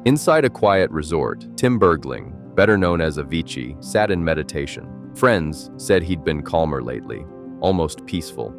Inside a quiet resort, Tim Bergling, better known as Avicii, sat in meditation. Friends said he'd been calmer lately, almost peaceful.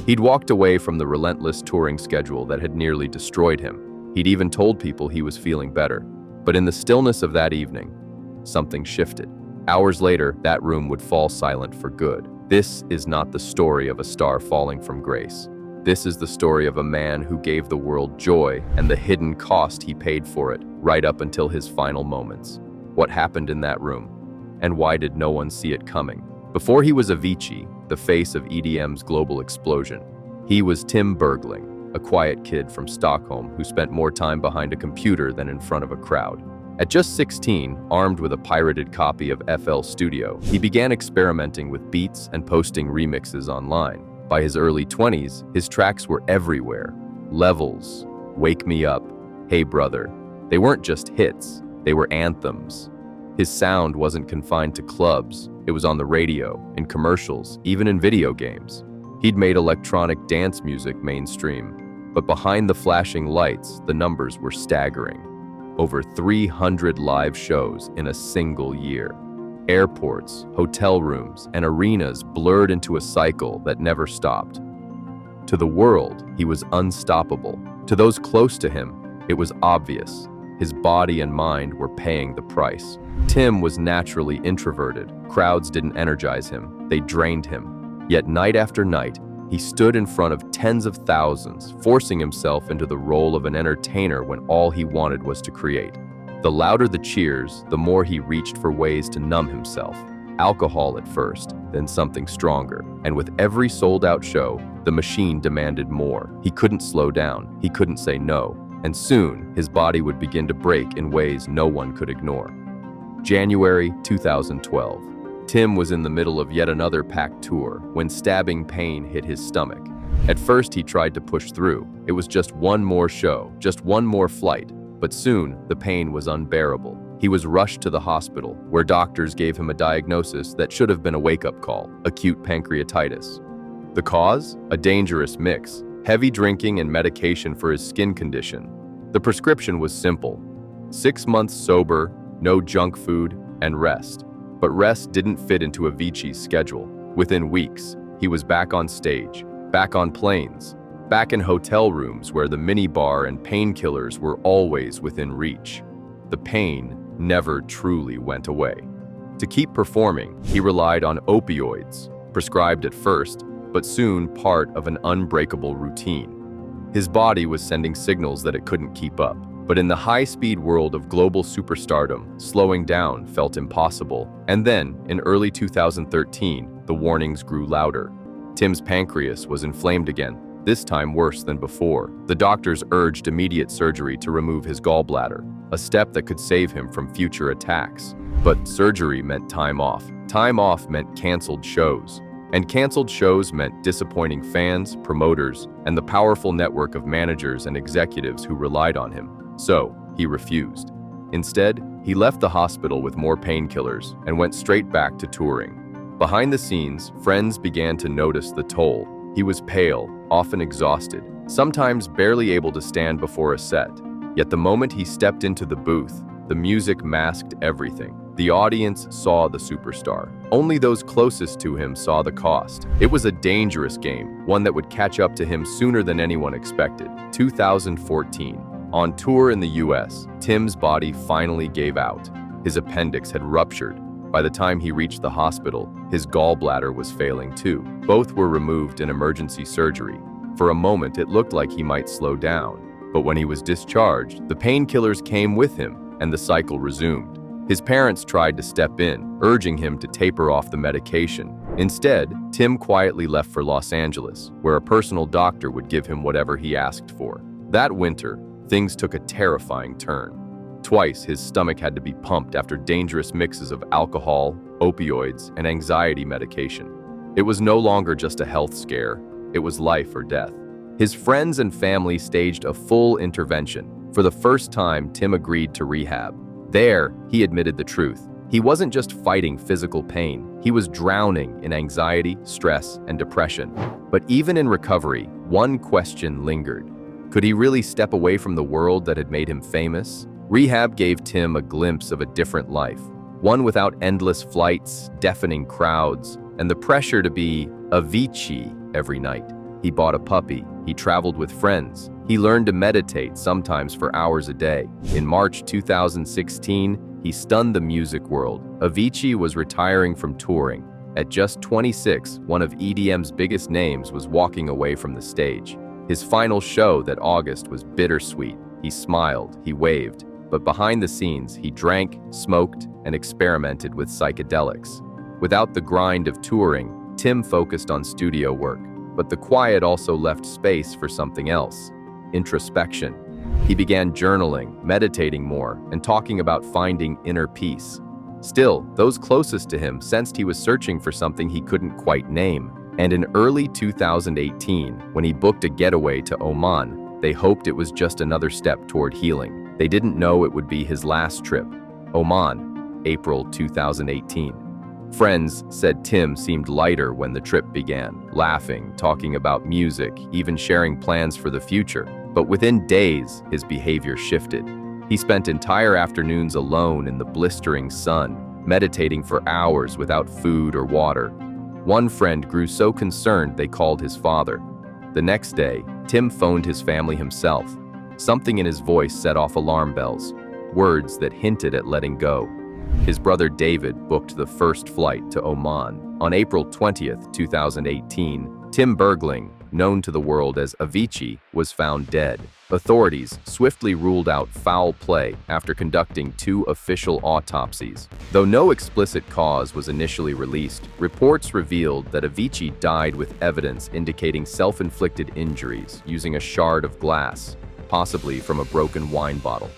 He'd walked away from the relentless touring schedule that had nearly destroyed him. He'd even told people he was feeling better. But in the stillness of that evening, something shifted. Hours later, that room would fall silent for good. This is not the story of a star falling from grace. This is the story of a man who gave the world joy and the hidden cost he paid for it, right up until his final moments. What happened in that room? And why did no one see it coming? Before he was Avicii, the face of EDM's global explosion, he was Tim Bergling, a quiet kid from Stockholm who spent more time behind a computer than in front of a crowd. At just 16, armed with a pirated copy of FL Studio, he began experimenting with beats and posting remixes online. By his early 20s, his tracks were everywhere. Levels, Wake Me Up, Hey Brother. They weren't just hits, they were anthems. His sound wasn't confined to clubs. It was on the radio, in commercials, even in video games. He'd made electronic dance music mainstream, but behind the flashing lights, the numbers were staggering. Over 300 live shows in a single year. Airports, hotel rooms, and arenas blurred into a cycle that never stopped. To the world, he was unstoppable. To those close to him, it was obvious. His body and mind were paying the price. Tim was naturally introverted. Crowds didn't energize him, they drained him. Yet night after night, he stood in front of tens of thousands, forcing himself into the role of an entertainer when all he wanted was to create. The louder the cheers, the more he reached for ways to numb himself. Alcohol at first, then something stronger. And with every sold-out show, the machine demanded more. He couldn't slow down, he couldn't say no. And soon, his body would begin to break in ways no one could ignore. January 2012. Tim was in the middle of yet another packed tour when stabbing pain hit his stomach. At first, he tried to push through. It was just one more show, just one more flight. But soon, the pain was unbearable. He was rushed to the hospital, where doctors gave him a diagnosis that should have been a wake-up call: acute pancreatitis. The cause? A dangerous mix: heavy drinking and medication for his skin condition. The prescription was simple: 6 months sober, no junk food, and rest. But rest didn't fit into Avicii's schedule. Within weeks, he was back on stage, back on planes, back in hotel rooms where the minibar and painkillers were always within reach. The pain never truly went away. To keep performing, he relied on opioids, prescribed at first, but soon part of an unbreakable routine. His body was sending signals that it couldn't keep up. But in the high-speed world of global superstardom, slowing down felt impossible. And then, in early 2013, the warnings grew louder. Tim's pancreas was inflamed again, this time worse than before. The doctors urged immediate surgery to remove his gallbladder, a step that could save him from future attacks. But surgery meant time off. Time off meant canceled shows. And canceled shows meant disappointing fans, promoters, and the powerful network of managers and executives who relied on him. So, he refused. Instead, he left the hospital with more painkillers and went straight back to touring. Behind the scenes, friends began to notice the toll. He was pale, often exhausted, sometimes barely able to stand before a set. Yet the moment he stepped into the booth, the music masked everything. The audience saw the superstar. Only those closest to him saw the cost. It was a dangerous game, one that would catch up to him sooner than anyone expected. 2014. On tour in the US, Tim's body finally gave out. His appendix had ruptured. By the time he reached the hospital, his gallbladder was failing too. Both were removed in emergency surgery. For a moment, it looked like he might slow down. But when he was discharged, the painkillers came with him, and the cycle resumed. His parents tried to step in, urging him to taper off the medication. Instead, Tim quietly left for Los Angeles, where a personal doctor would give him whatever he asked for. That winter, things took a terrifying turn. Twice, his stomach had to be pumped after dangerous mixes of alcohol, opioids, and anxiety medication. It was no longer just a health scare, it was life or death. His friends and family staged a full intervention. For the first time, Tim agreed to rehab. There, he admitted the truth. He wasn't just fighting physical pain, he was drowning in anxiety, stress, and depression. But even in recovery, one question lingered. Could he really step away from the world that had made him famous? Rehab gave Tim a glimpse of a different life, one without endless flights, deafening crowds, and the pressure to be Avicii every night. He bought a puppy, he traveled with friends, he learned to meditate, sometimes for hours a day. In March 2016, he stunned the music world. Avicii was retiring from touring. At just 26, one of EDM's biggest names was walking away from the stage. His final show that August was bittersweet. He smiled, he waved, but behind the scenes, he drank, smoked, and experimented with psychedelics. Without the grind of touring, Tim focused on studio work, but the quiet also left space for something else: introspection. He began journaling, meditating more, and talking about finding inner peace. Still, those closest to him sensed he was searching for something he couldn't quite name. And in early 2018, when he booked a getaway to Oman, they hoped it was just another step toward healing. They didn't know it would be his last trip. Oman, April 2018. Friends said Tim seemed lighter when the trip began, laughing, talking about music, even sharing plans for the future. But within days, his behavior shifted. He spent entire afternoons alone in the blistering sun, meditating for hours without food or water. One friend grew so concerned they called his father. The next day, Tim phoned his family himself. Something in his voice set off alarm bells, words that hinted at letting go. His brother David booked the first flight to Oman. On April 20th, 2018, Tim Bergling, known to the world as Avicii, was found dead. Authorities swiftly ruled out foul play after conducting 2 official autopsies. Though no explicit cause was initially released, reports revealed that Avicii died with evidence indicating self-inflicted injuries using a shard of glass, possibly from a broken wine bottle.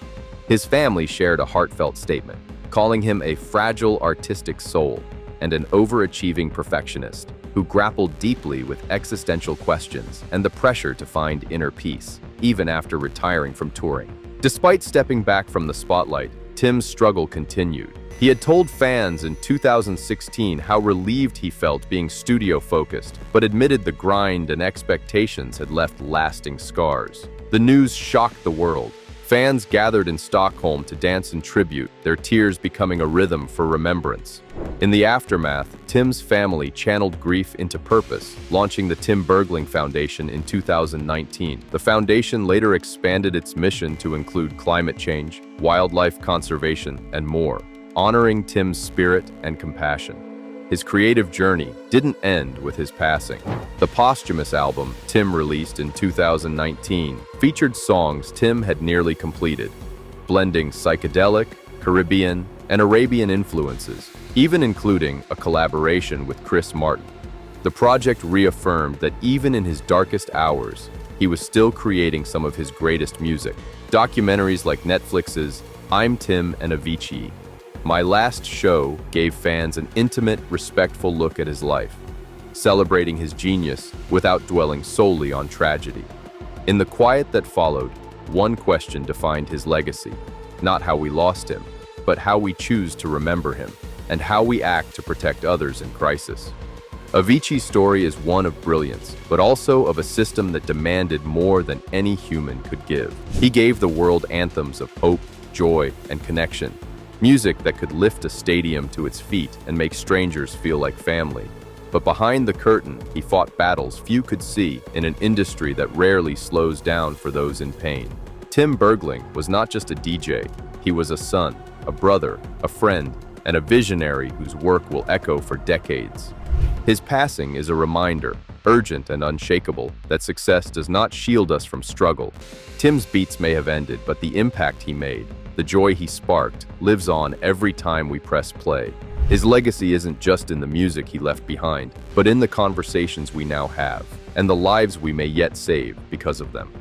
His family shared a heartfelt statement, calling him a fragile artistic soul and an overachieving perfectionist who grappled deeply with existential questions and the pressure to find inner peace, even after retiring from touring. Despite stepping back from the spotlight, Tim's struggle continued. He had told fans in 2016 how relieved he felt being studio-focused, but admitted the grind and expectations had left lasting scars. The news shocked the world. Fans gathered in Stockholm to dance in tribute, their tears becoming a rhythm for remembrance. In the aftermath, Tim's family channeled grief into purpose, launching the Tim Bergling Foundation in 2019. The foundation later expanded its mission to include climate change, wildlife conservation, and more, honoring Tim's spirit and compassion. His creative journey didn't end with his passing. The posthumous album Tim released in 2019 featured songs Tim had nearly completed, blending psychedelic, Caribbean, and Arabian influences, even including a collaboration with Chris Martin. The project reaffirmed that even in his darkest hours, he was still creating some of his greatest music. Documentaries like Netflix's I'm Tim and Avicii, My Last Show gave fans an intimate, respectful look at his life, celebrating his genius without dwelling solely on tragedy. In the quiet that followed, one question defined his legacy: not how we lost him, but how we choose to remember him, and how we act to protect others in crisis. Avicii's story is one of brilliance, but also of a system that demanded more than any human could give. He gave the world anthems of hope, joy, and connection, music that could lift a stadium to its feet and make strangers feel like family. But behind the curtain, he fought battles few could see in an industry that rarely slows down for those in pain. Tim Bergling was not just a DJ, he was a son, a brother, a friend, and a visionary whose work will echo for decades. His passing is a reminder, urgent and unshakable, that success does not shield us from struggle. Tim's beats may have ended, but the impact he made, the joy he sparked, lives on every time we press play. His legacy isn't just in the music he left behind, but in the conversations we now have, and the lives we may yet save because of them.